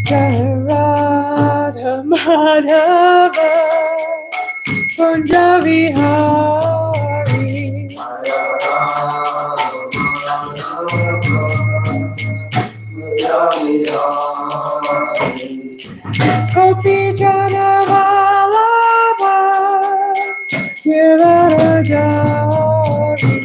Jaya Radha Madhava Kunja Vihari Gopi Jana Vallabha Girirajari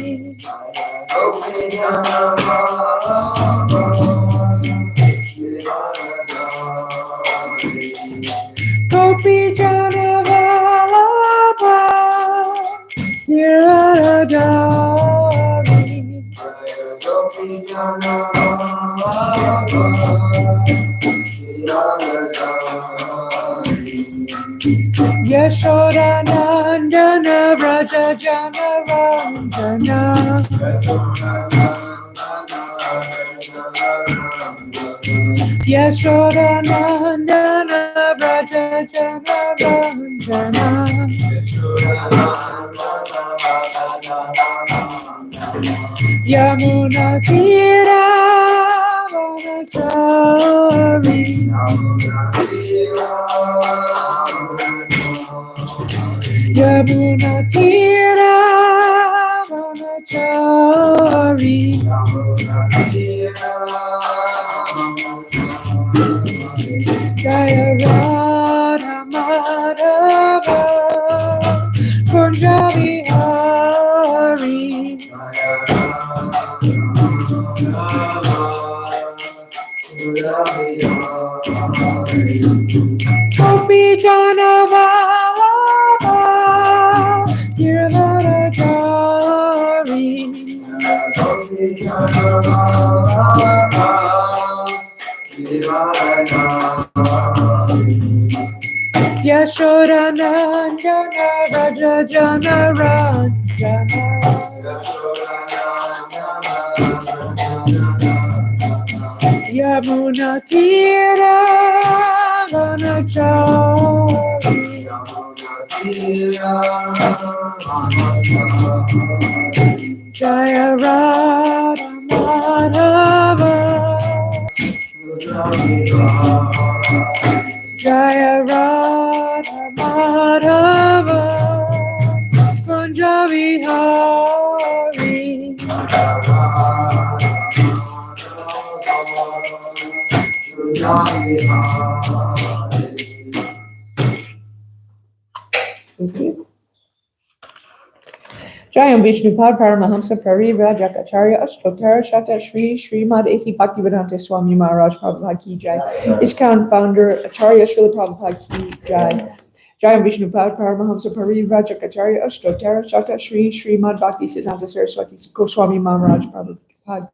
Gopi Jana Vallabha Girirajari Yashoda Nandana Vraja Jana Ranjana Yashoda Nandana Vraja Jana Ranjana Yamuna Tira Vanachari Yamuna Tira Vanachari Jaya Radha Madhava Kunja Vihari Gopi Jana Vallabha Girirajari Yashoda Nandana Raja Jana Ranjana Yamuna Tira Vanachari Jaya Radha Madhava Jaya Radha Madhava Kunja Vihari Thank you. Jayam Vishnupad Paramahamsa Pariva Jakacharya Ashtotara Shata Shri Srimad A.C. Bhaktivedanta Swami Maharaj Prabhupada Ki Jai. ISKCON founder Acharya Srila Prabhupada Ki Jai. Jayam Vishnupad Paramahamsa Pariva Jakacharya Ashtotara Shata Shri Srimad Bhaktivedanta Saraswati Goswami Maharaj Prabhupada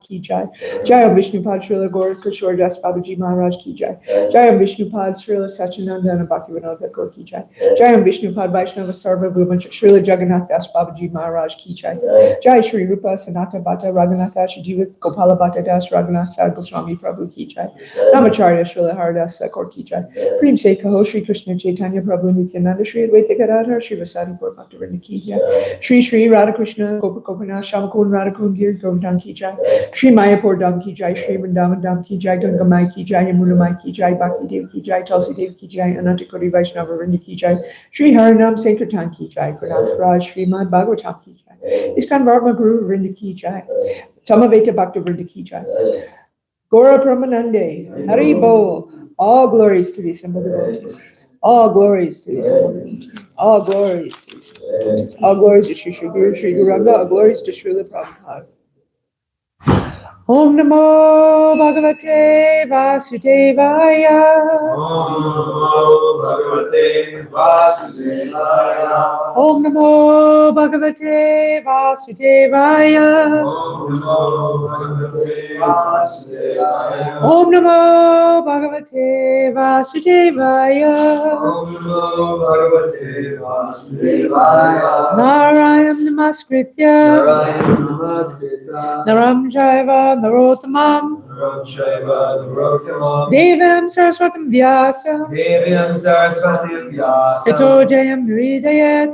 Ki Jai. Jayam Vishnupad Srila Gaur Kishore Das Babaji Maharaj Ki Jai. Jayam Vishnupad Srila Sachinandana Bhaktivedanta Gaur Ki Jai. Jayam Vishnupad Vaishnava Sarva Bhuvan Srila Jagannath Das Babaji Maharaj Ki Jai. Jai Shri Rupa Sanata Bhatta Raghunath Shijiva Gopala Bhatta Das Raghunath Sad Goswami Prabhu Ki Jai. Namacharya Srila Haridas Gaur Ki Jai. Prem Se Kaho Shri Krishna Chaitanya Prabhu Nityananda Shri Advaita Gadadhar Shri Vasadi Gaur Bhaktivinoda Ki Jai. Shri Shri Radha Krishna Gopa Gopinath Shamakun Radha Kungir Govardhan Ki Jai. Shri Mayapur Dham Ki Jai, Shri Vrindavan Dham Ki Jai, Ganga Mai Ki Jai, Yamuna Mai Ki Jai, Bhakti Dev Ki Jai, Tulsi Dev Ki Jai, Anantakoti Vaishnava Vrinda Ki Jai, Shri Harinam Sankirtan Ki Jai, Gurnath Raj, Srimad Bhagavatam Ki Jai, ISKCON Varma Guru Vrinda Ki Jai, Samaveta Bhakta Vrinda Ki Jai, Gora Pramanande, Hari Bol, all glories to the assembled devotees. All glories to the assembled devotees. All glories to the assembled devotees. All glories to Shri Shri Guru Shri Guranga. All glories to Srila Prabhupada. Om Namo Bhagavate Vasudevaya. Om Namo Bhagavate Vasudevaya. Om Namo Bhagavate Vasudevaya. Om Namo Bhagavate Vasudevaya. Om Namo Bhagavate Vasudevaya. Om Namo Bhagavate Vasudevaya. Narayam Namaskritya. Naram Jaiva Narottamam. Devam Saraswatam Vyasa. Tato Jayam Hridayat.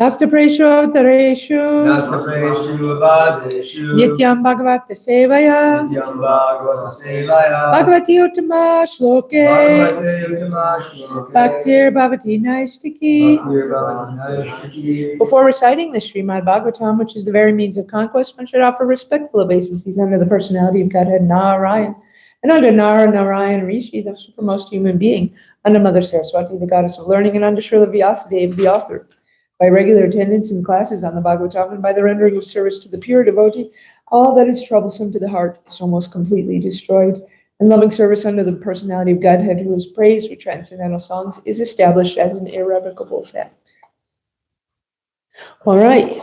Nastapreshu Tareshu Nastapreshu Bhadreshu Nityam Bhagavata Sevaya Nityam Bhagavata Sevaya Bhagavati Uttama Shloke Bhagavate Uttama Shloke Bhaktir Bhavati Naistiki. Bhaktir Bhavati Naishtaki. Before reciting the Srimad Bhagavatam, which is the very means of conquest, one should offer respectful obeisances under the personality of Godhead Narayan, and under Narayan Rishi, the supermost human being, under Mother Saraswati, the goddess of learning, and under Srila Vyasadeva, the author. By regular attendance in classes on the Bhagavatam and by the rendering of service to the pure devotee, all that is troublesome to the heart is almost completely destroyed. And loving service under the personality of Godhead, who is praised with transcendental songs, is established as an irrevocable fact. All right,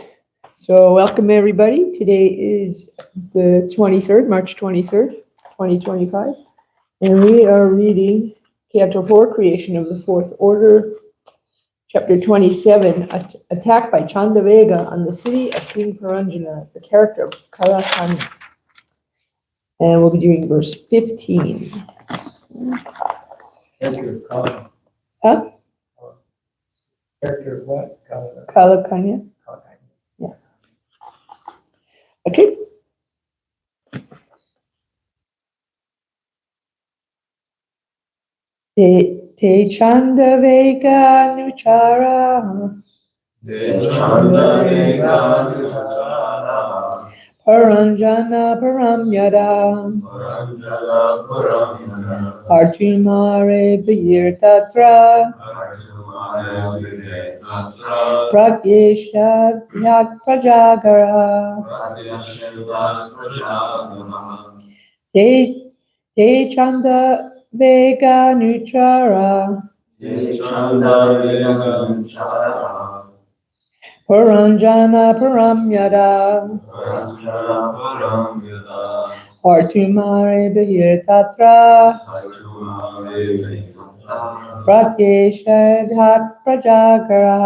so welcome everybody. Today is the 23rd, March 23rd, 2025, and we are reading Canto 4, Creation of the Fourth Order, Chapter 27, Attack by Chandavega on the city of King Paranjana, the character of Kalakanya. And we'll be doing verse 15. Huh? Character of what? Kalakanya. Yeah. Okay. Te Chandavega Nuchara Paranjana Paramyada Arjumare Bhir Tatra Pragyesha Yat Prajagara Te Chanda Vega Nuchara Paranjana Paramyada Artumare Bhir Tatra Pratyeshadhat Prajagara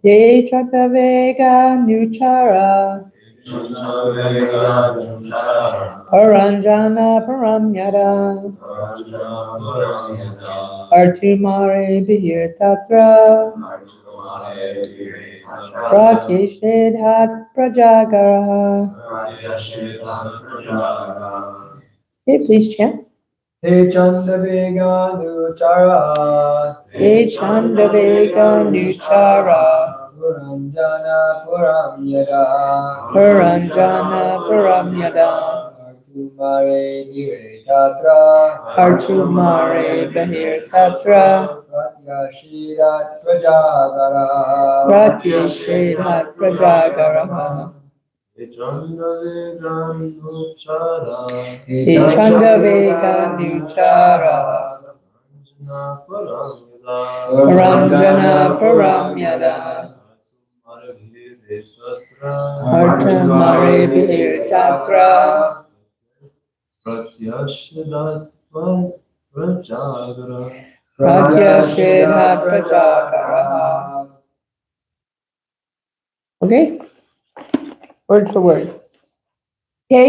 Te Chatavega Nuchara Paranjana Paramyada Artumare Bhir Tatra Pratyeshadhat Prajagara. Okay, please chant. Te Chandavega Nuchara Te Chandavega Nuchara Puranjana Puramyada Paranjana Paramyada Artumare Dire Tatra Artumare Bahir Tatra Pratyashirat Prajagara Pratyeshedhat Prajagaraha Te Chandavega Nuchara Paranjana Paramyada Artumare Bahir Tatra Pratyashadhat Pratyashedhat Prajagaraha. Okay, word for word. Okay,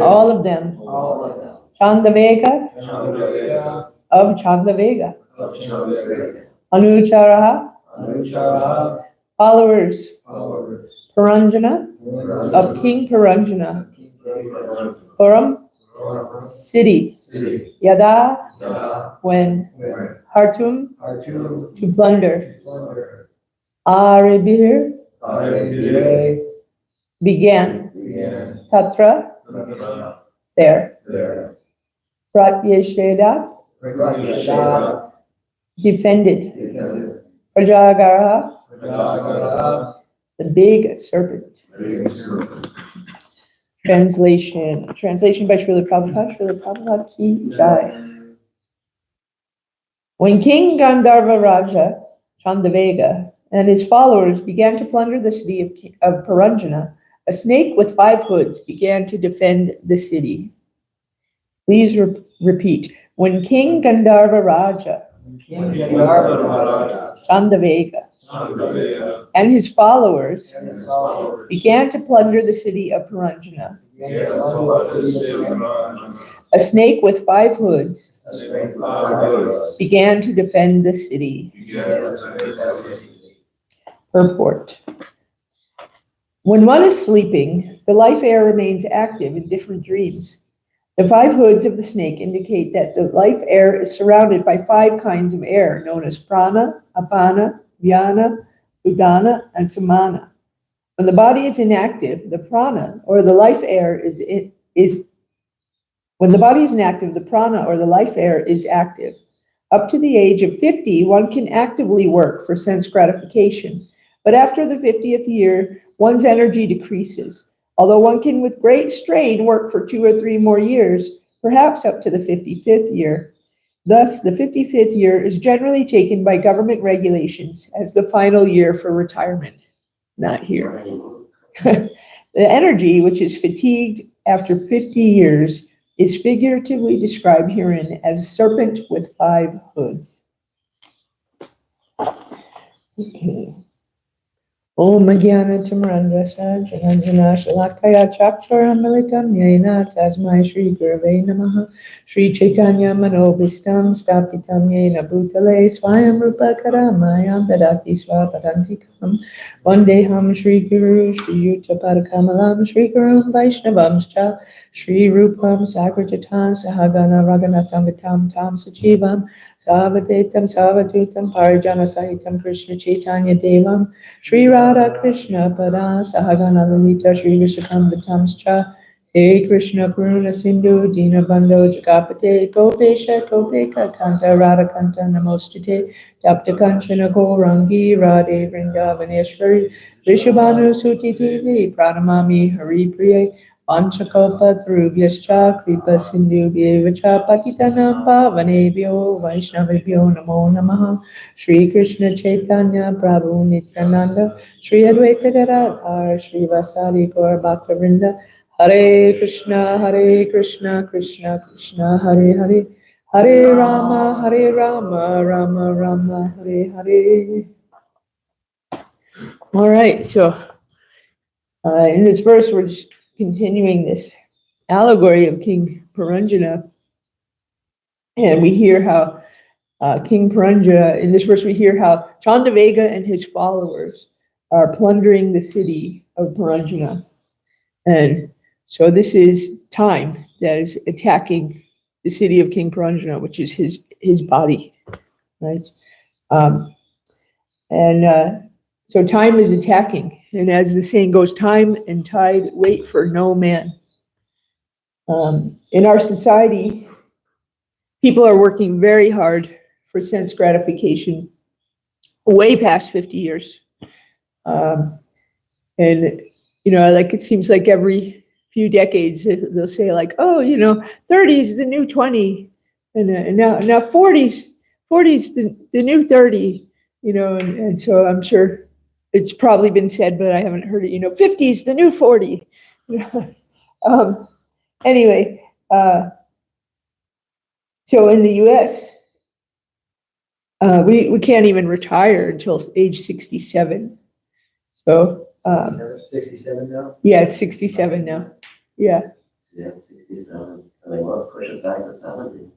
all of them. Chandavega of Chandavega. Anucharaha, followers. Paranjana of King Paranjana. Puram, city. Yada, when. Hartum, to plunder. Aribir, began. Tatra, there. Pratyesheda, defended. Prajagara, the big serpent. Translation by Srila Prabhupada ki jai. When King Gandharva Raja Chandavega and his followers began to plunder the city of Paranjana, a snake with 5 hoods began to defend the city. Please repeat. When King Gandharva Raja Chandavega and his followers began to plunder the city of Paranjana, A snake with 5 hoods began to defend the city. Purport. When one is sleeping, the life air remains active in different dreams. The 5 hoods of the snake indicate that the life air is surrounded by 5 kinds of air known as prana, apana, vyana, udana, and samana. When the body is inactive, the prana or the life air is when the body is inactive, the prana or the life air is active. Up to the age of 50, one can actively work for sense gratification. But after the 50th year, one's energy decreases. Although one can with great strain work for 2 or 3 more years, perhaps up to the 55th year. Thus, the 55th year is generally taken by government regulations as the final year for retirement. Not here. The energy, which is fatigued after 50 years, is figuratively described herein as a serpent with 5 hoods. Okay. Om Jnana Timirandhasya Jananjana Shalakaya Chakshara Militam Yena Tasmai Shri Gurave Namaha Shri Chaitanya Manobhistam Stapitam Yena Bhutale Swayam Rupa Karamayam Dadati Swapadantikam Vandeham Shri Guru Shri Yuta Padakamalam Shri Gurum Vaishnavamscha Shri Rupam Sagrajatan Sahagana Raganatam Vitam Tam Sachivam Savadetam Savadutam Parijana Sahitam Krishna Chaitanya Devam Shri Radha Krishna Pada Sahagana Lalita Shri Vishakam Vitamscha He Krishna Purna Sindhu Dina Bando Jagapate Gopesha Gopeka Kanta Radha Kanta Namostite Tapta Kanchana Gourangi Radhe Vrindavaneshwari Vishabhanu Suti Devi Pranamami Hari Priya Panchakopa Thrubhyascha Kripa Sindhu Bhyevacha Patitanam Pavanebhyo Vaishnavibhyo Namo Namaha Shri Krishna Chaitanya Prabhu Nityananda Shri Advaita Gadadhar Shri Vasari Gaur Bhaktivinoda Hare Krishna Krishna Krishna Hare Hare Hare Rama Rama Rama Hare Hare. All right, so in this verse we're just continuing this allegory of King Puranjana, and we hear how King Puranjana, in this verse we hear how Chandavega and his followers are plundering the city of Puranjana. And so this is time that is attacking the city of King Puranjana, which is his body, right? So time is attacking. And as the saying goes, time and tide wait for no man. In our society, people are working very hard for sense gratification way past 50 years. And, like it seems like every few decades, they'll say like, oh, 30 is the new 20. And now 40's the new 30, and so I'm sure it's probably been said, but I haven't heard it, 50 is the new 40. Anyway, so in the US, we can't even retire until age 67. So 67 now? Yeah, it's 67 now. Yeah. Yeah, 67. And they want to push it back to 70.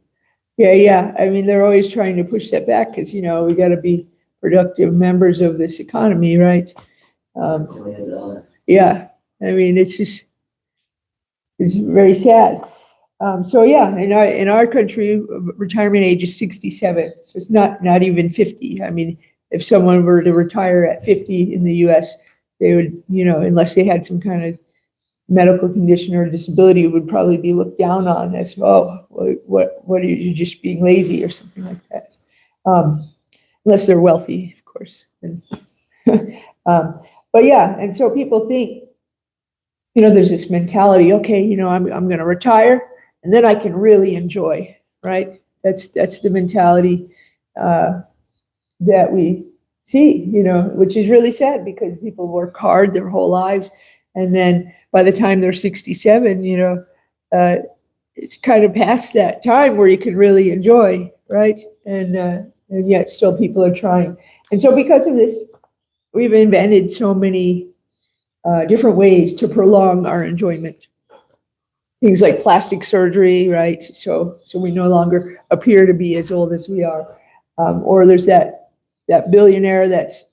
Yeah. I mean, they're always trying to push that back because, we got to be productive members of this economy, right? Yeah. I mean, it's very sad. In our country, retirement age is 67. So it's not even 50. I mean, if someone were to retire at 50 in the US, they would, unless they had some kind of medical condition or disability, it would probably be looked down on as, what are you just being lazy or something like that. Unless they're wealthy, of course. But yeah, and so people think, there's this mentality, okay, I'm going to retire and then I can really enjoy, right? That's the mentality that we see, which is really sad because people work hard their whole lives. And then by the time they're 67, it's kind of past that time where you can really enjoy, right? And yet still people are trying. And so because of this, we've invented so many different ways to prolong our enjoyment. things like plastic surgery, right? So we no longer appear to be as old as we are. Or there's that billionaire that's,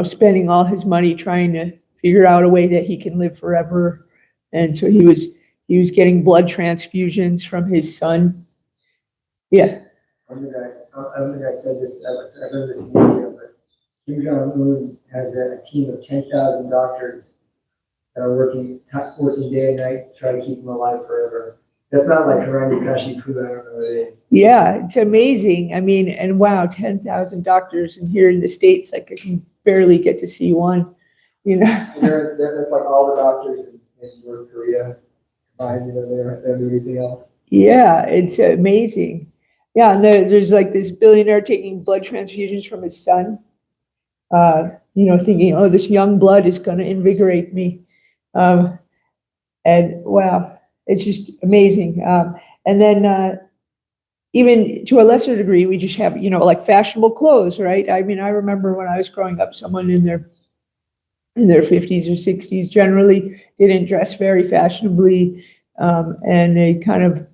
spending all his money trying to figure out a way that he can live forever. And so he was getting blood transfusions from his son. Yeah. I don't think I said this, I've heard this in media, but Kim Jong-un has a team of 10,000 doctors that are working day and night to try to keep him alive forever. That's not like Harani Kashipu, I don't know what it is. Yeah, it's amazing. I mean, and wow, 10,000 doctors, and here in the States, like I can barely get to see one, And that's like all the doctors in North Korea combined, they don't do anything else. Yeah, it's amazing. Yeah, and there's like this billionaire taking blood transfusions from his son, thinking, oh, this young blood is going to invigorate me. And wow, it's just amazing. And then even to a lesser degree, we just have, like fashionable clothes, right? I mean, I remember when I was growing up, someone in their 50s or 60s generally didn't dress very fashionably, and they kind of,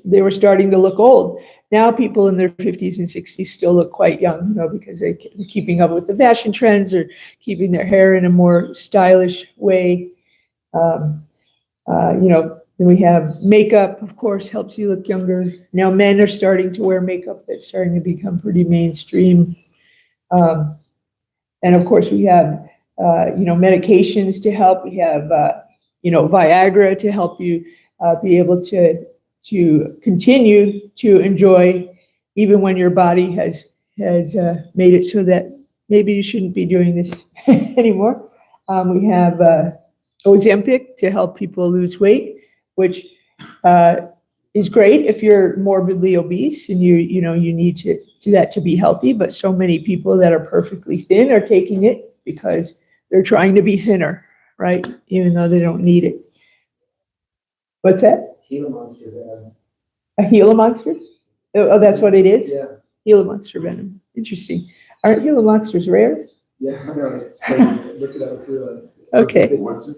they were starting to look old. Now people in their 50s and 60s still look quite young, because they're keeping up with the fashion trends or keeping their hair in a more stylish way. Then we have makeup, of course, helps you look younger. Now men are starting to wear makeup that's starting to become pretty mainstream. And of course we have, medications to help. We have, Viagra to help you be able to continue to enjoy even when your body has made it so that maybe you shouldn't be doing this anymore. We have Ozempic to help people lose weight, which is great if you're morbidly obese and you need to be healthy. But so many people that are perfectly thin are taking it because they're trying to be thinner, right? Even though they don't need it. What's that? Gila monster venom. A Gila monster? Oh, that's what it is? Yeah. Gila monster venom. Interesting. Aren't Gila monsters rare? Yeah, I know. It's crazy. Look it up too. Okay. What's it?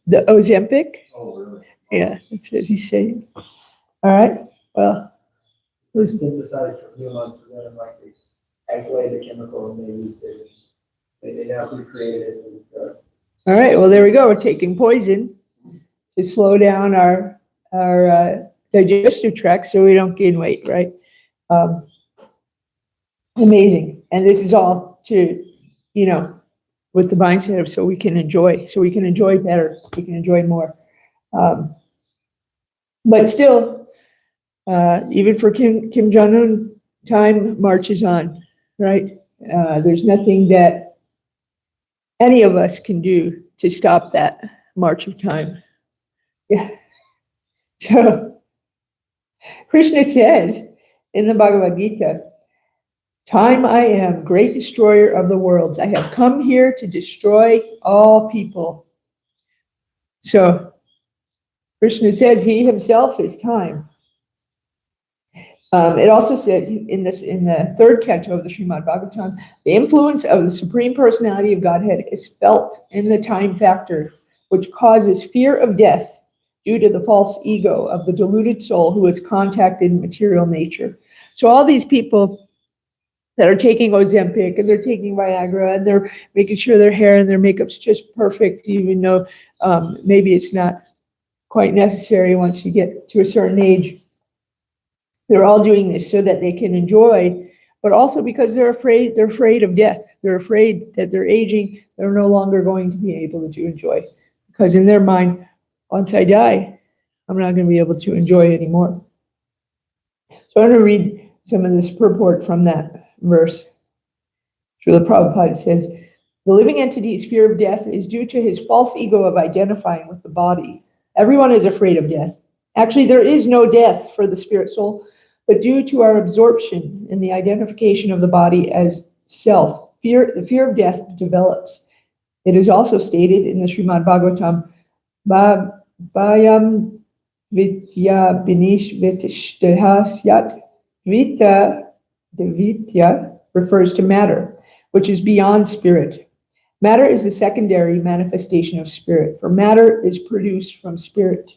The Ozempic? Oh, really? Yeah, that's what he's saying. All right. Well, It's synthesized from Gila monster venom, like they isolated the chemical and they used it. They now recreated it. all right. Well, there we go. We're taking poison to slow down our digestive tract so we don't gain weight, right? Amazing. And this is all to, with the mindset of so we can enjoy better, we can enjoy more. But still, even for Kim Jong-un, time marches on, right? There's nothing that any of us can do to stop that march of time. Yeah. So Krishna says in the Bhagavad Gita, time I am, great destroyer of the worlds. I have come here to destroy all people. So Krishna says he himself is time. It also says in the third canto of the Srimad Bhagavatam, the influence of the Supreme Personality of Godhead is felt in the time factor, which causes fear of death due to the false ego of the deluded soul who has contacted material nature. So all these people that are taking Ozempic and they're taking Viagra and they're making sure their hair and their makeup's just perfect, even though maybe it's not quite necessary once you get to a certain age. They're all doing this so that they can enjoy, but also because they're afraid of death. They're afraid that they're aging, they're no longer going to be able to enjoy. Because in their mind, once I die, I'm not going to be able to enjoy anymore. So I'm going to read some of this purport from that verse. Srila Prabhupada says, the living entity's fear of death is due to his false ego of identifying with the body. Everyone is afraid of death. Actually, there is no death for the spirit soul, but due to our absorption in the identification of the body as self, the fear of death develops. It is also stated in the Srimad Bhagavatam, Bhayam Vitya Binish Vitishtahasyat Vita Devitya refers to matter, which is beyond spirit. Matter is the secondary manifestation of spirit, for matter is produced from spirit.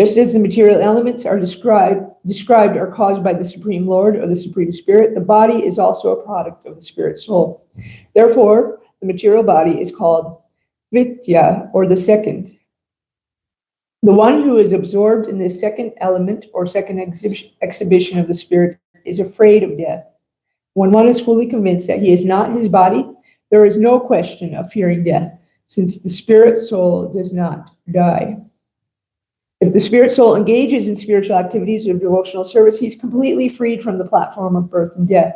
Just as the material elements are described are caused by the Supreme Lord or the Supreme Spirit, the body is also a product of the spirit soul. Therefore, the material body is called Vidya, or the second. The one who is absorbed in this second element or second exhibition of the spirit is afraid of death. When one is fully convinced that he is not his body, there is no question of fearing death, since the spirit soul does not die. If the spirit soul engages in spiritual activities or devotional service, he's completely freed from the platform of birth and death.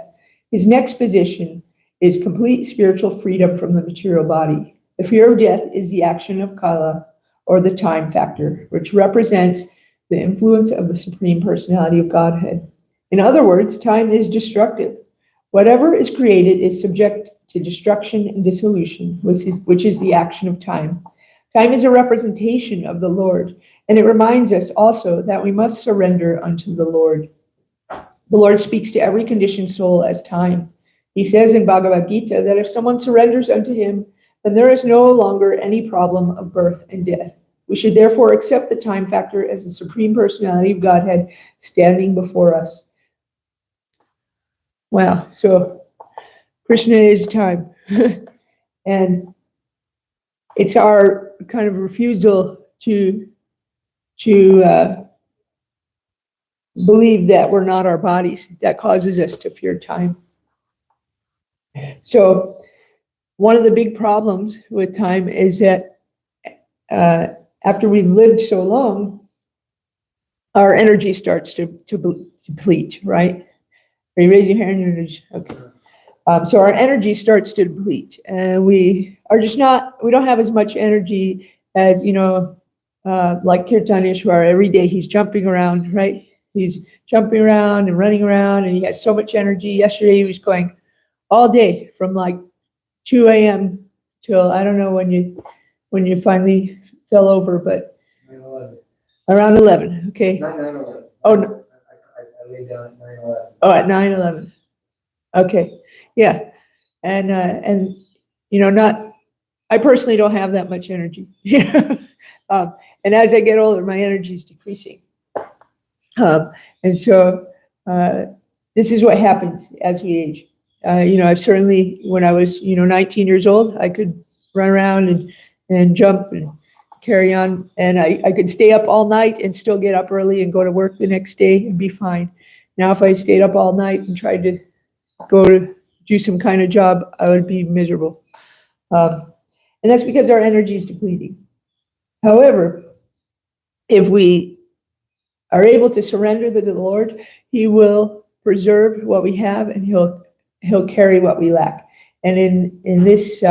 His next position is complete spiritual freedom from the material body. The fear of death is the action of Kala, or the time factor, which represents the influence of the Supreme Personality of Godhead. In other words, time is destructive. Whatever is created is subject to destruction and dissolution, which is the action of time. Time is a representation of the Lord, and it reminds us also that we must surrender unto the Lord. The Lord speaks to every conditioned soul as time. He says in Bhagavad Gita that if someone surrenders unto him, then there is no longer any problem of birth and death. We should therefore accept the time factor as the Supreme Personality of Godhead standing before us. Wow, so Krishna is time. And it's our kind of refusal to believe that we're not our bodies that causes us to fear time. So one of the big problems with time is that after we've lived so long, our energy starts to deplete, right? Are you raising your hand? Okay. So our energy starts to deplete, and we don't have as much energy as, like Kirtaneshwar. Every day he's jumping around, right? He's jumping around and running around, and he has so much energy. Yesterday he was going all day from like 2 a.m. till I don't know when you finally fell over, but 9/11. around 11. Okay. Not 9/11. Oh no. I laid down at 9/11. Oh, at 9/11. Okay. Yeah. And not. I personally don't have that much energy. And as I get older, my energy is decreasing. And so this is what happens as we age. I've certainly, when I was, 19 years old, I could run around and jump and carry on. And I could stay up all night and still get up early and go to work the next day and be fine. Now, if I stayed up all night and tried to go to do some kind of job, I would be miserable. And that's because our energy is depleting. However, if we are able to surrender to the Lord, He will preserve what we have, and He'll carry what we lack. And in this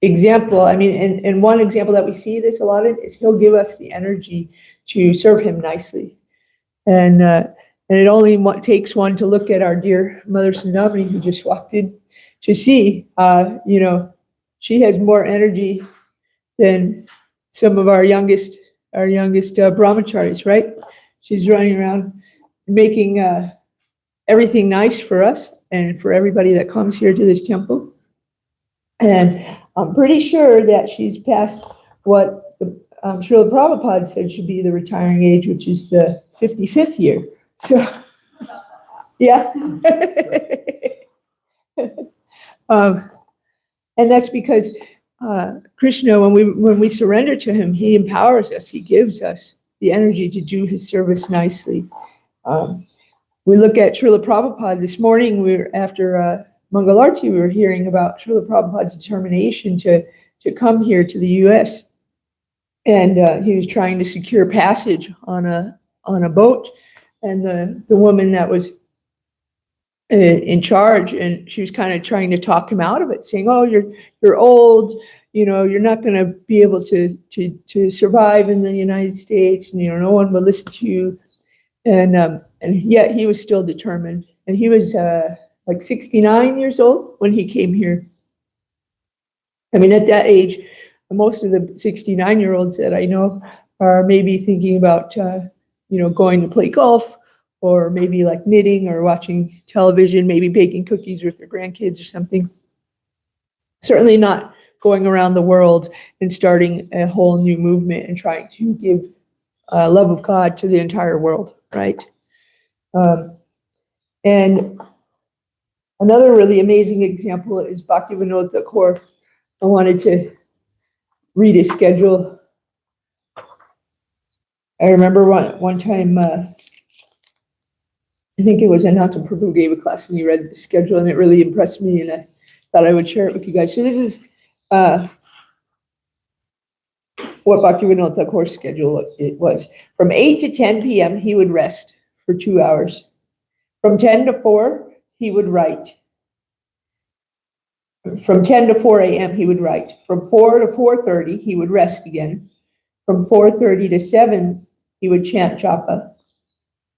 example, and one example that we see this a lot in is He'll give us the energy to serve Him nicely. And it only takes one to look at our dear Mother Sundamani, who just walked in, to see, she has more energy than some of our youngest brahmacharis, right? She's running around making everything nice for us and for everybody that comes here to this temple. And I'm pretty sure that she's past what Srila Prabhupada said should be the retiring age, which is the 55th year. So, yeah. And that's because Krishna, when we surrender to Him, He empowers us. He gives us the energy to do His service nicely. We look at Srila Prabhupada this morning. After Mangalarti, we were hearing about Srila Prabhupada's determination to come here to the U.S. And he was trying to secure passage on a boat, and the woman that was in charge, and she was kind of trying to talk him out of it, saying, "Oh, you're old, you're not going to be able to survive in the United States, and no one will listen to you." And yet he was still determined, and he was like 69 years old when he came here. At that age, most of the 69-year-olds that I know are maybe thinking about going to play golf, or maybe like knitting or watching television, maybe baking cookies with their grandkids or something. certainly not going around the world and starting a whole new movement and trying to give love of God to the entire world, right? And another really amazing example is Bhaktivinoda Thakur. I wanted to read his schedule. I remember one time, I think it was Ananta Prabhu gave a class and he read the schedule and it really impressed me and I thought I would share it with you guys. So this is what Bhaktivinoda Thakur's schedule it was. From 8 to 10 p.m. he would rest for 2 hours. From 10 to 4 he would write. From 10 to 4 a.m. he would write. From 4 to 4:30 he would rest again. From 4:30 to 7 he would chant japa.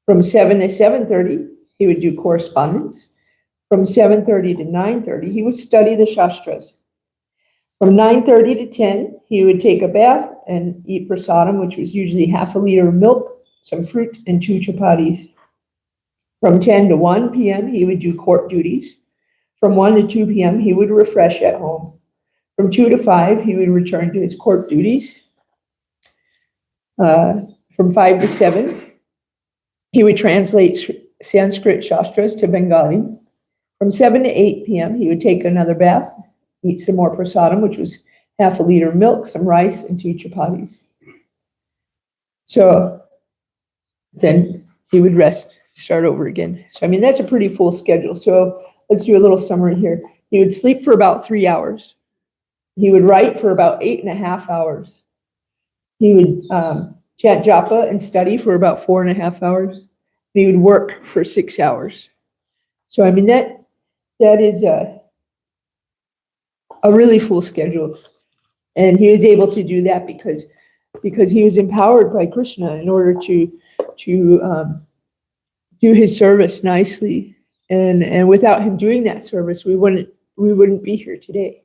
From 7 to 7:30 he would do correspondence. From 7:30 to 9:30 he would study the Shastras. From 9:30 to 10 he would take a bath and eat prasadam, which was usually half a liter of milk, some fruit, and 2 chapatis. From 10 to 1 p.m. he would do court duties. From 1 to 2 p.m. he would refresh at home. From 2 to 5 he would return to his court duties. From 5 to 7 he would translate Sanskrit Shastras to Bengali. From 7 to 8 p.m. he would take another bath, eat some more prasadam, which was half a liter of milk, some rice, and 2 chapatis. So then he would rest, start over again. So, I mean, that's a pretty full schedule. So let's do a little summary here. He would sleep for about 3 hours. He would write for about 8.5 hours. He would chant japa and study for about 4.5 hours. He would work for 6 hours. So, I mean, that is a really full schedule. And he was able to do that because he was empowered by Krishna in order to do his service nicely. And without him doing that service, we wouldn't be here today.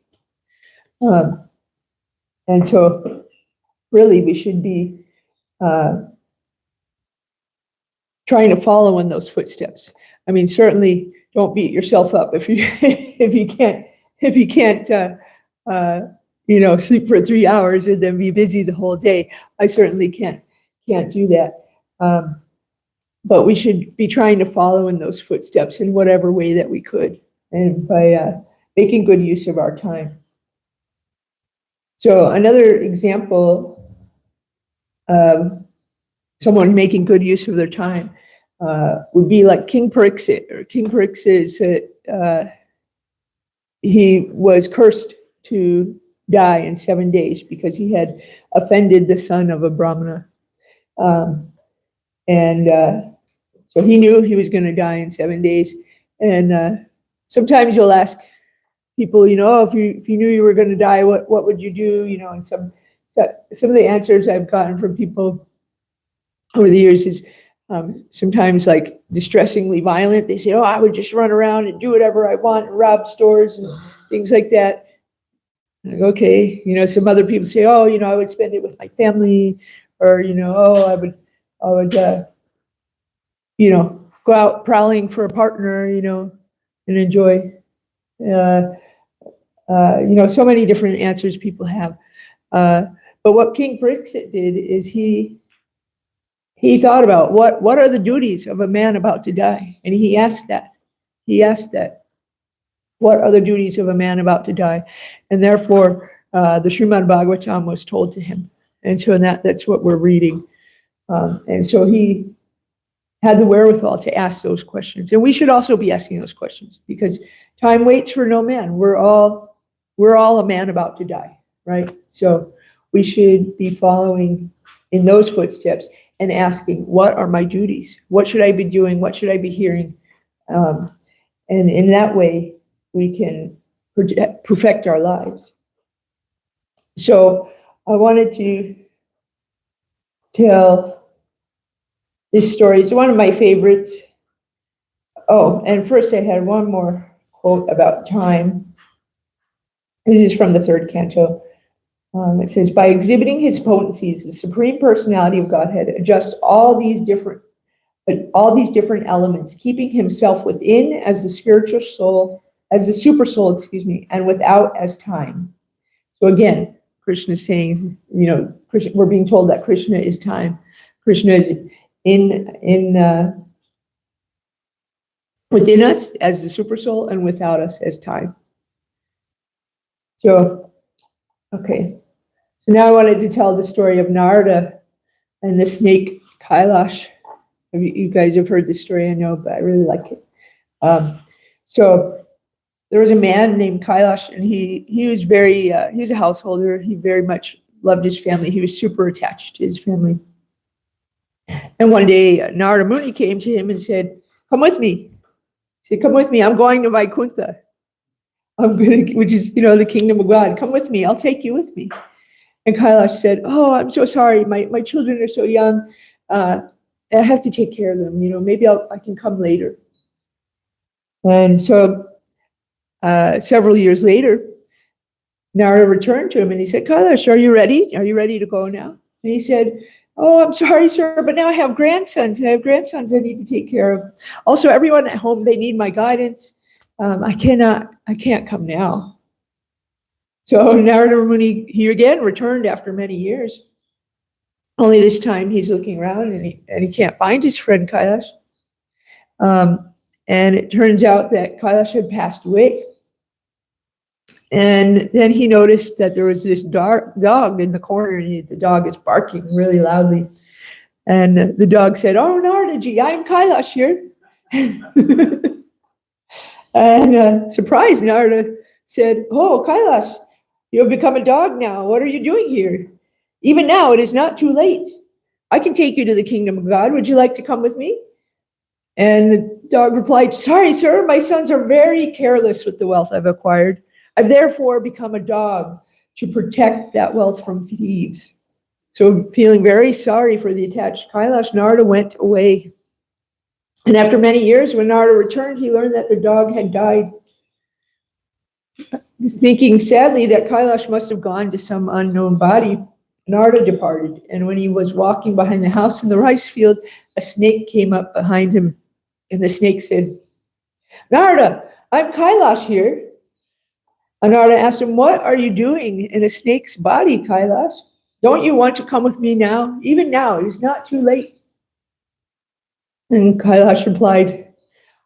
And so really we should be trying to follow in those footsteps. I mean, certainly don't beat yourself up if you can't sleep for 3 hours and then be busy the whole day. I certainly can't do that. But we should be trying to follow in those footsteps in whatever way that we could, and by making good use of our time. So another example of someone making good use of their time would be like King Pariksit. King Pariksit, he was cursed to die in 7 days because he had offended the son of a Brahmana. So he knew he was going to die in 7 days. And sometimes you'll ask people, if you knew you were going to die, what would you do? And some of the answers I've gotten from people over the years is sometimes like distressingly violent. They say, I would just run around and do whatever I want and rob stores and things like that. Like, okay, some other people say, I would spend it with my family, or I would go out prowling for a partner, and enjoy. So many different answers people have. But what King Pariksit did is he thought about what are the duties of a man about to die, and he asked that. What are the duties of a man about to die? And therefore, the Srimad Bhagavatam was told to him. And so that's what we're reading. And so he had the wherewithal to ask those questions. And we should also be asking those questions, because time waits for no man. We're all a man about to die, right? So we should be following in those footsteps and asking, what are my duties? What should I be doing? What should I be hearing? And in that way, we can perfect our lives. So I wanted to tell this story. It's one of my favorites. Oh, and first I had one more quote about time. This is from the 3rd canto. It says, by exhibiting his potencies, the Supreme Personality of Godhead adjusts all these different elements, keeping himself within as the spiritual soul as the super soul, excuse me, and without as time. So again, Krishna is saying, we're being told that Krishna is time. Krishna is within us as the super soul and without us as time. So, okay. So now I wanted to tell the story of Narada and the snake Kailash. You guys have heard this story, I know, but I really like it. So there was a man named Kailash, and he was he was a householder. He very much loved his family. He was super attached to his family. And one day Narada Muni came to him and said, "Come with me." He said, "Come with me. I'm going to Vaikuntha. Which is, the kingdom of God. Come with me. I'll take you with me." And Kailash said, "Oh, I'm so sorry. My children are so young. I have to take care of them. Maybe I can come later." And so several years later, Narada returned to him and he said, "Kailash, are you ready? Are you ready to go now?" And he said, "Oh, I'm sorry, sir, but now I have grandsons. I have grandsons I need to take care of. Also, everyone at home, they need my guidance. I can't come now." So Narada Muni, he again returned after many years. Only this time he's looking around and he can't find his friend Kailash. And it turns out that Kailash had passed away. And then he noticed that there was this dog in the corner, and the dog is barking really loudly. And the dog said, "Oh, Naradaji, I'm Kailash here." And surprised, Narada said, "Oh, Kailash, you have become a dog now. What are you doing here? Even now, it is not too late. I can take you to the kingdom of God. Would you like to come with me?" And the dog replied, "Sorry, sir, my sons are very careless with the wealth I've acquired. I've therefore become a dog to protect that wealth from thieves." So feeling very sorry for the attached Kailash, Narada went away. And after many years, when Narada returned, he learned that the dog had died. He was thinking sadly that Kailash must have gone to some unknown body. Narada departed, and when he was walking behind the house in the rice field, a snake came up behind him. And the snake said, "Narada, I'm Kailash here." And Narada asked him, "What are you doing in a snake's body, Kailash? Don't you want to come with me now? Even now, it is not too late." And Kailash replied,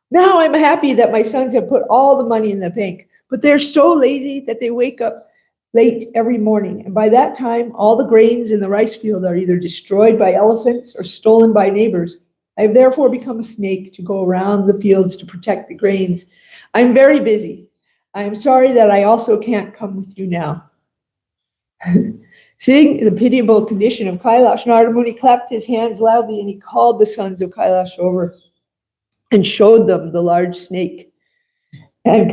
"Now I'm happy that my sons have put all the money in the bank, but they're so lazy that they wake up late every morning. And by that time, all the grains in the rice field are either destroyed by elephants or stolen by neighbors. I have therefore become a snake to go around the fields to protect the grains. I'm very busy. I am sorry that I also can't come with you now." Seeing the pitiable condition of Kailash, Narada Muni clapped his hands loudly and he called the sons of Kailash over and showed them the large snake. And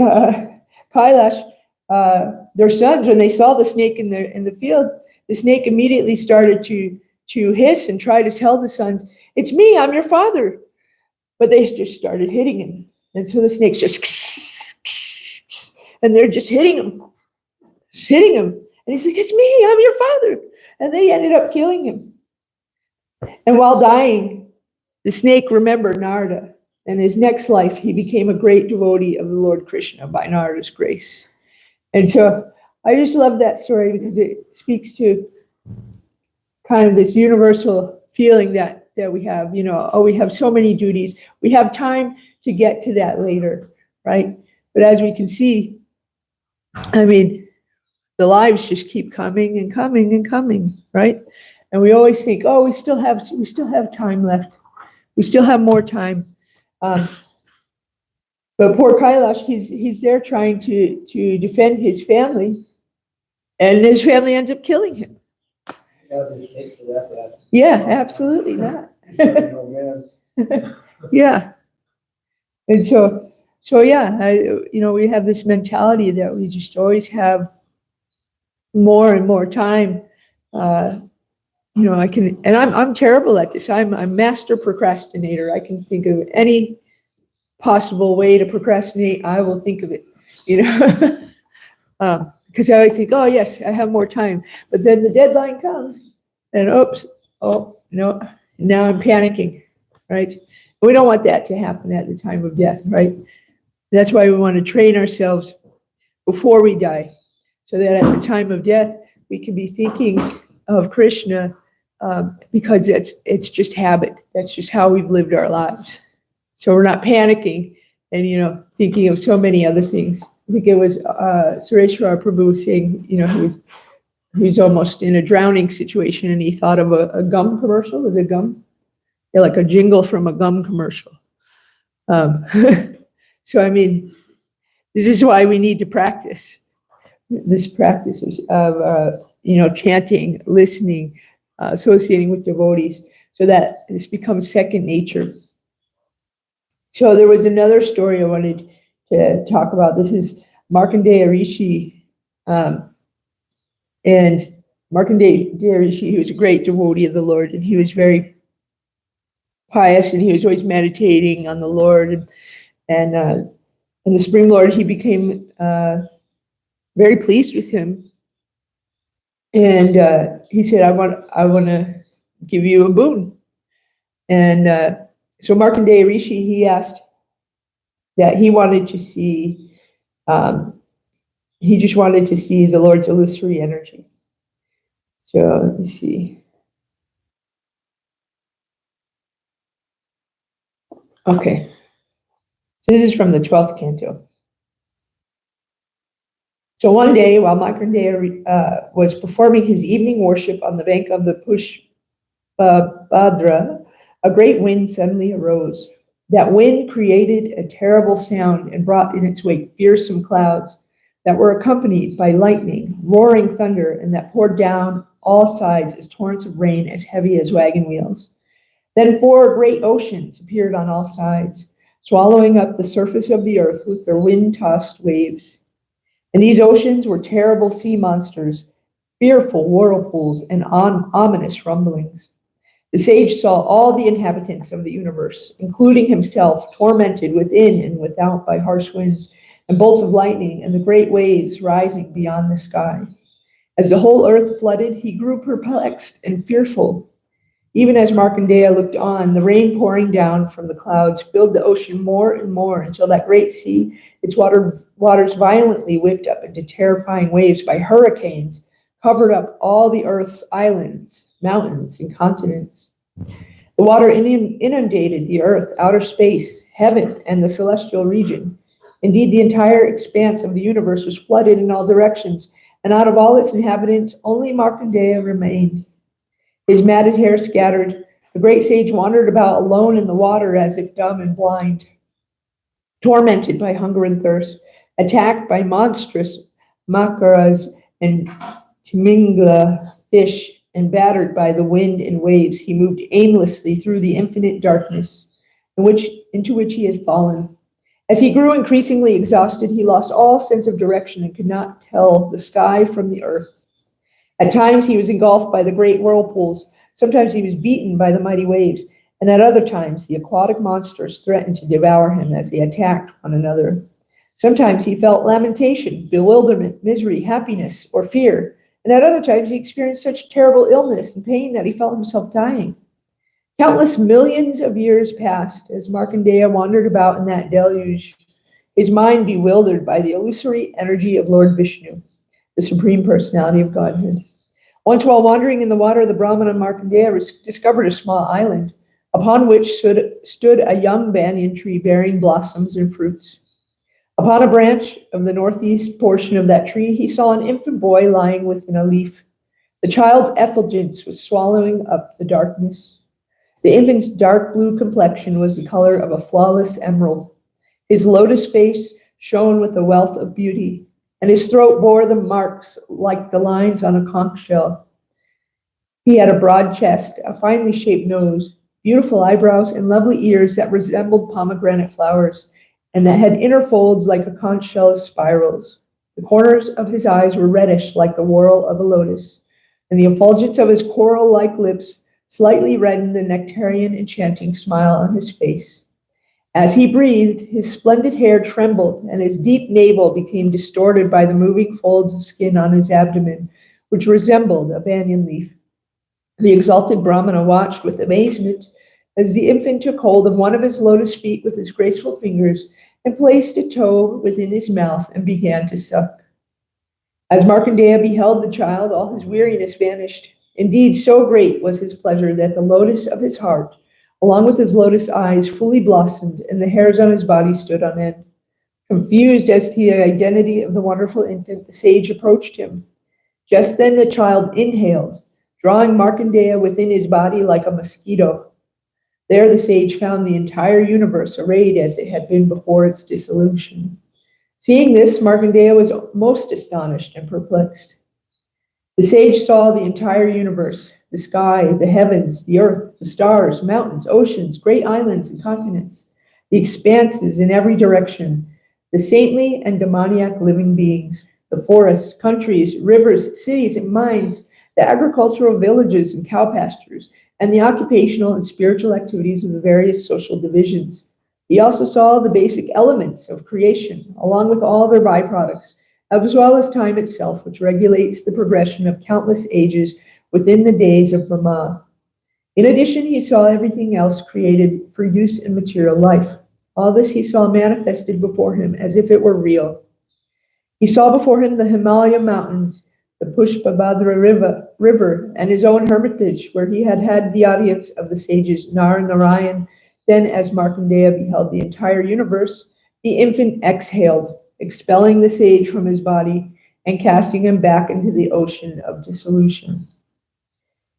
Kailash, their sons, when they saw the snake in the field, the snake immediately started to hiss and try to tell the sons, "It's me, I'm your father." But they just started hitting him. And so the snake's just, and they're just hitting him. And he's like, "It's me, I'm your father." And they ended up killing him. And while dying, the snake remembered Narada. And in his next life, he became a great devotee of the Lord Krishna by Narada's grace. And so I just love that story because it speaks to kind of this universal feeling that we have, we have so many duties. We have time to get to that later, right? But as we can see, the lives just keep coming and coming and coming, right? And we always think, "Oh, we still have time left. We still have more time." But poor Kailash, he's there trying to defend his family, and his family ends up killing him. Yeah, absolutely not. Yeah. And so yeah, we have this mentality that we just always have more and more time. I'm terrible at this. I'm a master procrastinator. I can think of any possible way to procrastinate. I will think of it, because I always think, "Oh yes, I have more time," but then the deadline comes, and oh no, now I'm panicking, right? We don't want that to happen at the time of death, right? That's why we want to train ourselves before we die, so that at the time of death, we can be thinking of Krishna, because it's just habit. That's just how we've lived our lives. So we're not panicking and, thinking of so many other things. I think it was Sureshwar Prabhu saying, he was almost in a drowning situation, and he thought of a gum commercial. Was it gum? Yeah, like a jingle from a gum commercial. So, I mean, this is why we need to practice. This practice of, chanting, listening, associating with devotees, so that this becomes second nature. So there was another story I wanted to talk about. This is Markandeya Rishi. And Markandeya Rishi, he was a great devotee of the Lord, and he was very pious, and he was always meditating on the Lord. And the Supreme Lord, he became very pleased with him. And he said, I want to give you a boon. And so Markandeya Rishi, he asked that he wanted to see, he just wanted to see the Lord's illusory energy. So let me see. Okay. So this is from the 12th canto. So one day, while Markandeya was performing his evening worship on the bank of the Pushpabhadra, a great wind suddenly arose. That wind created a terrible sound and brought in its wake fearsome clouds that were accompanied by lightning, roaring thunder, and that poured down all sides as torrents of rain as heavy as wagon wheels. Then 4 great oceans appeared on all sides, swallowing up the surface of the earth with their wind-tossed waves. And these oceans were terrible sea monsters, fearful whirlpools, and ominous rumblings. The sage saw all the inhabitants of the universe, including himself, tormented within and without by harsh winds and bolts of lightning and the great waves rising beyond the sky. As the whole earth flooded, he grew perplexed and fearful. Even as Markandeya looked on, the rain pouring down from the clouds filled the ocean more and more until that great sea, its waters violently whipped up into terrifying waves by hurricanes, covered up all the earth's islands, mountains, and continents. The water inundated the earth, outer space, heaven, and the celestial region. Indeed, the entire expanse of the universe was flooded in all directions, and out of all its inhabitants, only Markandeya remained. His matted hair scattered, the great sage wandered about alone in the water as if dumb and blind, tormented by hunger and thirst, attacked by monstrous makaras and timingla fish, and battered by the wind and waves. He moved aimlessly through the infinite darkness into which he had fallen. As he grew increasingly exhausted, he lost all sense of direction and could not tell the sky from the earth. At times he was engulfed by the great whirlpools. Sometimes he was beaten by the mighty waves. And at other times the aquatic monsters threatened to devour him as they attacked one another. Sometimes he felt lamentation, bewilderment, misery, happiness, or fear. And at other times he experienced such terrible illness and pain that he felt himself dying. Countless millions of years passed as Markandeya wandered about in that deluge, his mind bewildered by the illusory energy of Lord Vishnu, the Supreme Personality of Godhead. Once while wandering in the water, the Brahmana Markandeya discovered a small island, upon which stood a young banyan tree bearing blossoms and fruits. Upon a branch of the northeast portion of that tree, he saw an infant boy lying within a leaf. The child's effulgence was swallowing up the darkness. The infant's dark blue complexion was the color of a flawless emerald. His lotus face shone with a wealth of beauty, and his throat bore the marks like the lines on a conch shell. He had a broad chest, a finely shaped nose, beautiful eyebrows, and lovely ears that resembled pomegranate flowers, and that had inner folds like a conch shell's spirals. The corners of his eyes were reddish like the whorl of a lotus, and the effulgence of his coral-like lips slightly reddened the nectarian enchanting smile on his face. As he breathed, his splendid hair trembled, and his deep navel became distorted by the moving folds of skin on his abdomen, which resembled a banyan leaf. The exalted Brahmana watched with amazement as the infant took hold of one of his lotus feet with his graceful fingers and placed a toe within his mouth and began to suck. As Markandeya beheld the child, all his weariness vanished. Indeed, so great was his pleasure that the lotus of his heart, along with his lotus eyes, fully blossomed, and the hairs on his body stood on end. Confused as to the identity of the wonderful infant, the sage approached him. Just then the child inhaled, drawing Markandeya within his body like a mosquito. There the sage found the entire universe arrayed as it had been before its dissolution. Seeing this, Markandeya was most astonished and perplexed. The sage saw the entire universe, the sky, the heavens, the earth, the stars, mountains, oceans, great islands and continents, the expanses in every direction, the saintly and demoniac living beings, the forests, countries, rivers, cities, and mines, the agricultural villages and cow pastures, and the occupational and spiritual activities of the various social divisions. He also saw the basic elements of creation, along with all their byproducts, as well as time itself, which regulates the progression of countless ages within the days of Brahma. In addition, he saw everything else created for use in material life. All this he saw manifested before him as if it were real. He saw before him the Himalaya mountains, the Pushpabhadra river, and his own hermitage, where he had had the audience of the sages Nar and Narayan. Then, as Markandeya beheld the entire universe, the infant exhaled, expelling the sage from his body and casting him back into the ocean of dissolution.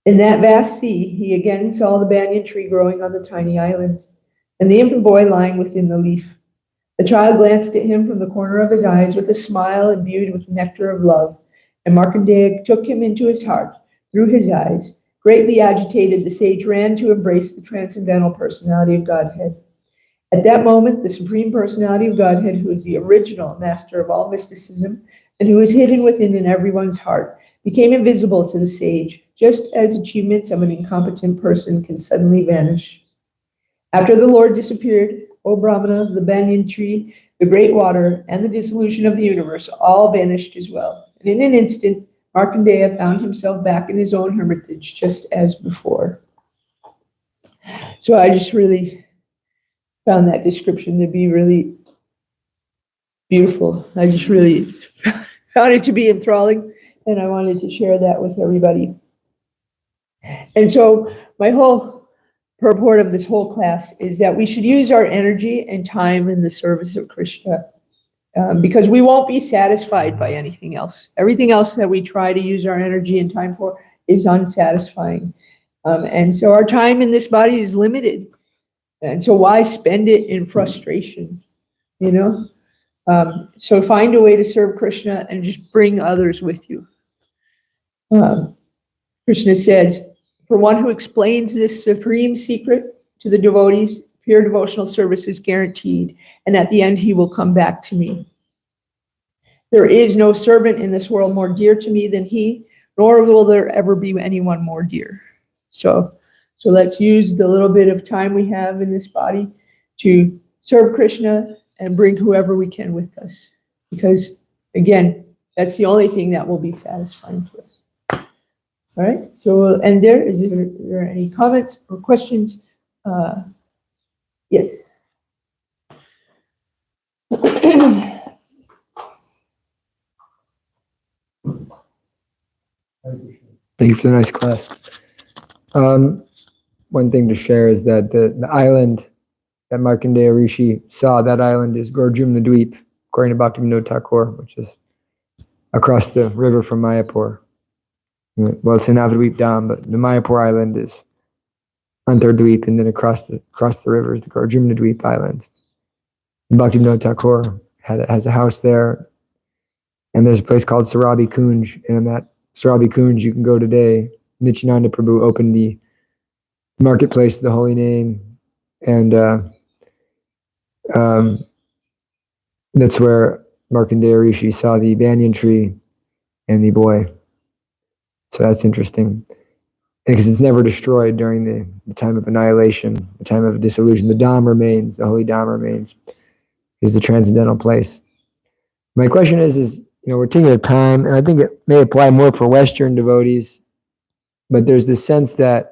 In that vast sea, he again saw the banyan tree growing on the tiny island, and the infant boy lying within the leaf. The child glanced at him from the corner of his eyes with a smile imbued with nectar of love, and Markandeya took him into his heart through his eyes. Greatly agitated, the sage ran to embrace the transcendental personality of Godhead. At that moment, the Supreme Personality of Godhead, who is the original master of all mysticism and who is hidden within in everyone's heart, became invisible to the sage, just as achievements of an incompetent person can suddenly vanish. After the Lord disappeared, O Brahmana, the banyan tree, the great water, and the dissolution of the universe all vanished as well. And in an instant, Markandeya found himself back in his own hermitage, just as before. So I just really found that description to be really beautiful. I just really found it to be enthralling, and I wanted to share that with everybody. And so my whole purport of this whole class is that we should use our energy and time in the service of Krishna, because we won't be satisfied by anything else. Everything else that we try to use our energy and time for is unsatisfying. And so our time in this body is limited. And so why spend it in frustration, you know? So find a way to serve Krishna and just bring others with you. Krishna says, for one who explains this supreme secret to the devotees, pure devotional service is guaranteed, and at the end he will come back to me. There is no servant in this world more dear to me than he, nor will there ever be anyone more dear. So let's use the little bit of time we have in this body to serve Krishna and bring whoever we can with us. Because, again, that's the only thing that will be satisfying to us. All right, so we'll end there. Is there any comments or questions? Yes. Thank you for the nice class. One thing to share is that the island that Markandeya Rishi saw, that island is Gorjumna Dweep, according to Bhaktivinoda Thakur, which is across the river from Mayapur. Well, it's in Navadweep Dham, but the Mayapur island is Antardweep, and then across the river is the Gorjumna Dweep island. And Bhaktivinoda Thakur has a house there, and there's a place called Sarabi Kunj, and in that Sarabi Kunj you can go today. Nityananda Prabhu opened the marketplace of the holy name, and that's where Markandeya Rishi saw the banyan tree and the boy. So that's interesting, because it's never destroyed during the time of annihilation, the time of dissolution. The Dham remains, the holy Dham remains, is the transcendental place. My question is, we're taking the time, and I think it may apply more for Western devotees, but there's this sense that,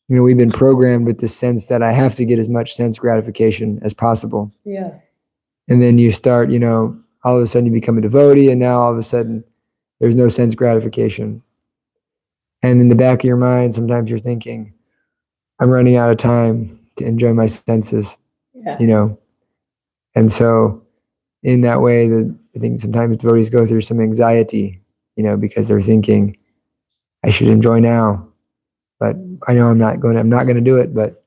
we've been programmed with this sense that I have to get as much sense gratification as possible. Yeah. And then you start, all of a sudden you become a devotee, and now all of a sudden there's no sense gratification. And in the back of your mind, sometimes you're thinking, I'm running out of time to enjoy my senses, And so in that way, I think sometimes devotees go through some anxiety, because they're thinking, I should enjoy now, but I know I'm not going to do it. But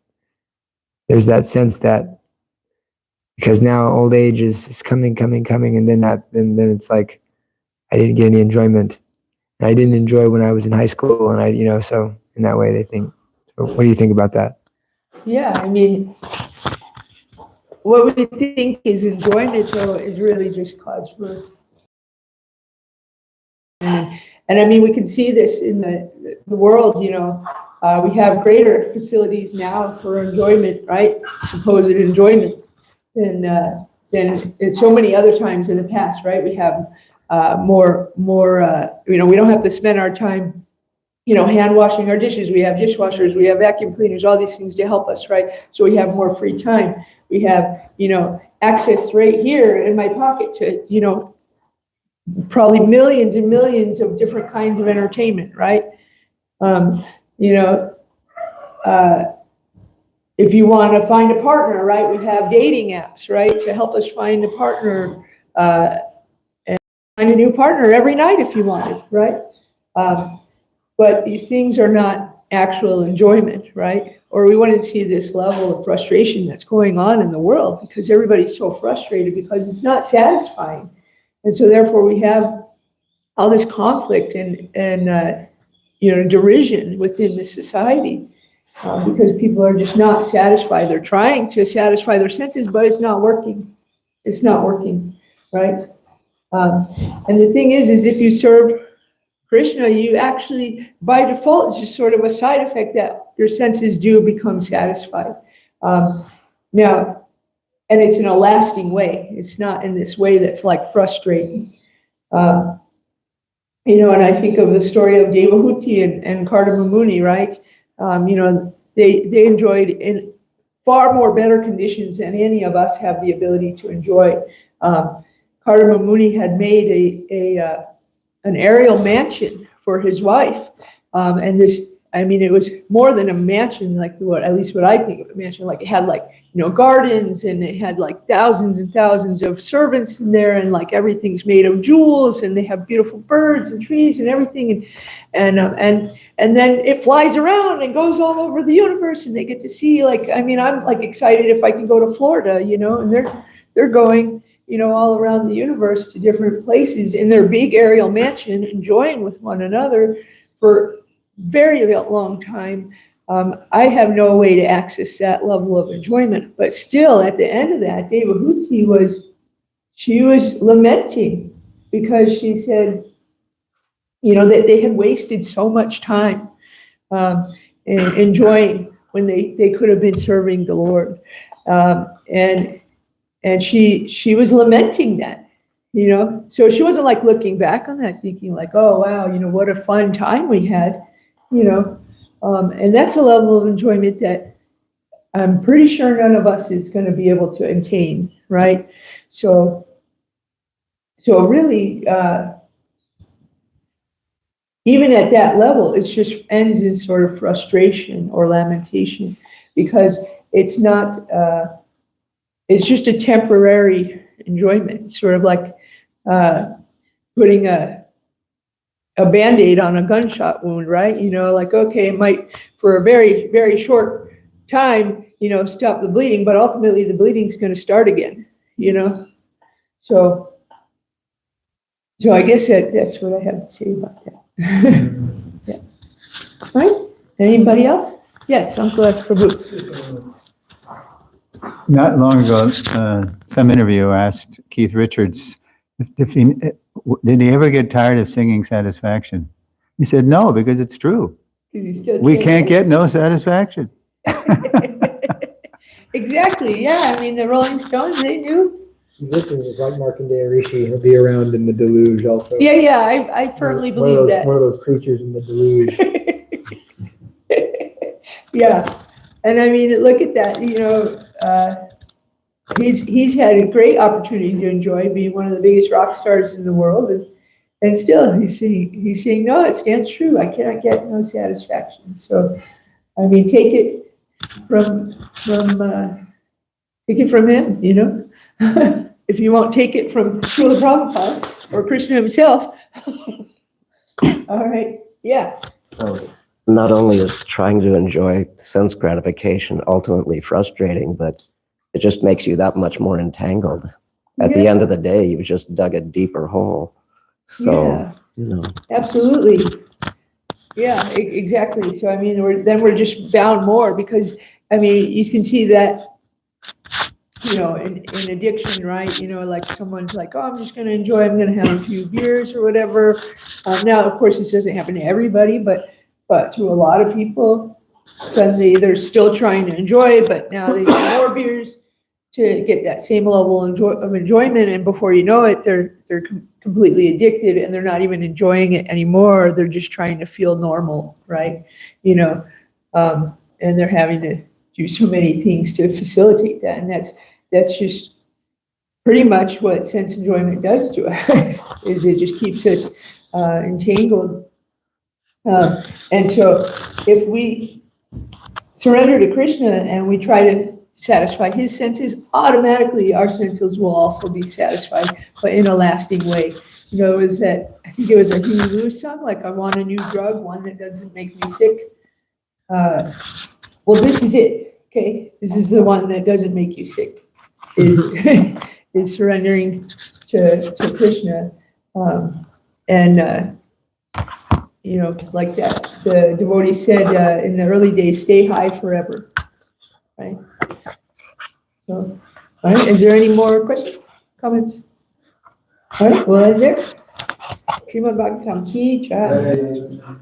there's that sense that because now old age is coming, and then it's like I didn't get any enjoyment. And I didn't enjoy when I was in high school, and so in that way they think. So what do you think about that? Yeah, I mean, what we think is enjoyment, though, is really just cause for. And I mean, we can see this in the world, we have greater facilities now for enjoyment, right? Supposed enjoyment than in so many other times in the past, right? We have more, we don't have to spend our time, hand washing our dishes. We have dishwashers, we have vacuum cleaners, all these things to help us, right? So we have more free time. We have, access right here in my pocket to, probably millions and millions of different kinds of entertainment, right? If you want to find a partner, right, we have dating apps, right, to help us find a partner, and find a new partner every night if you wanted, right? But these things are not actual enjoyment, right? Or we wouldn't see this level of frustration that's going on in the world, because everybody's so frustrated because it's not satisfying. And so therefore we have all this conflict and derision within the society, because people are just not satisfied. They're trying to satisfy their senses, but it's not working. It's not working, right? And the thing is if you serve Krishna, you actually, by default, it's just sort of a side effect that your senses do become satisfied. Now, and it's in a lasting way. It's not in this way that's like frustrating. And I think of the story of Devahuti and Kardama right? They enjoyed in far more better conditions than any of us have the ability to enjoy. Kardama had made an aerial mansion for his wife. And this, it was more than a mansion, like at least what I think of a mansion. Like it had gardens, and it had like thousands and thousands of servants in there, and like everything's made of jewels, and they have beautiful birds and trees and everything. And then it flies around and goes all over the universe, and they get to see I'm like excited if I can go to Florida, and they're going, all around the universe to different places in their big aerial mansion, enjoying with one another for very long time. I have no way to access that level of enjoyment, but still at the end of that, Devahuti was lamenting, because she said, that they had wasted so much time enjoying when they could have been serving the Lord. And she was lamenting that, so she wasn't like looking back on that thinking like, oh, wow, what a fun time we had, and that's a level of enjoyment that I'm pretty sure none of us is going to be able to attain, right? So really, even at that level, it just ends in sort of frustration or lamentation, because it's not, it's just a temporary enjoyment, sort of like putting a Band-Aid on a gunshot wound, right? Like, okay, it might for a very, very short time, stop the bleeding, but ultimately the bleeding's going to start again, So I guess that's what I have to say about that. Yeah. Right? Anybody else? Yes, Uncle S. Prabhu. Not long ago, some interviewer asked Keith Richards if he did he ever get tired of singing Satisfaction. He said no, because it's true. We can't get no satisfaction. Exactly. Yeah. The Rolling Stones, they knew. Listen, it's like Markandeya Rishi. He'll be around in the deluge also. Yeah. I firmly believe that. One of those creatures in the deluge. Yeah. And look at that, he's had a great opportunity to enjoy being one of the biggest rock stars in the world, and still he's saying, no, it stands true. I cannot get no satisfaction. So, I mean, take it from him, you know. If you won't take it from Srila Prabhupada or Krishna himself. All right, yeah. So not only is trying to enjoy sense gratification ultimately frustrating, but it just makes you that much more entangled. At the end of the day, you've just dug a deeper hole. So, Yeah. you know. Absolutely. Yeah, exactly. So, I mean, we're just bound more because, I mean, you can see that, you know, in addiction, right? You know, like someone's like, oh, I'm just going to enjoy, I'm going to have a few beers or whatever. Now, of course, this doesn't happen to everybody, but to a lot of people, suddenly they're still trying to enjoy, but now they get more beers to get that same level of enjoyment. And before you know it, they're completely addicted and they're not even enjoying it anymore. They're just trying to feel normal, right? You know, and they're having to do so many things to facilitate that. And that's just pretty much what sense enjoyment does to us, is it just keeps us entangled. And so if we surrender to Krishna and we try to satisfy his senses, automatically our senses will also be satisfied, but in a lasting way. You know, is that, I think it was a Huey Lewis song, like, I want a new drug, one that doesn't make me sick. Well, this is it, okay? This is the one that doesn't make you sick, is surrendering to Krishna. You know, like that, the devotee said in the early days, stay high forever, right? So, all right, is there any more questions, comments? All right, well, end there. Srimad Bhagavatam ki jai.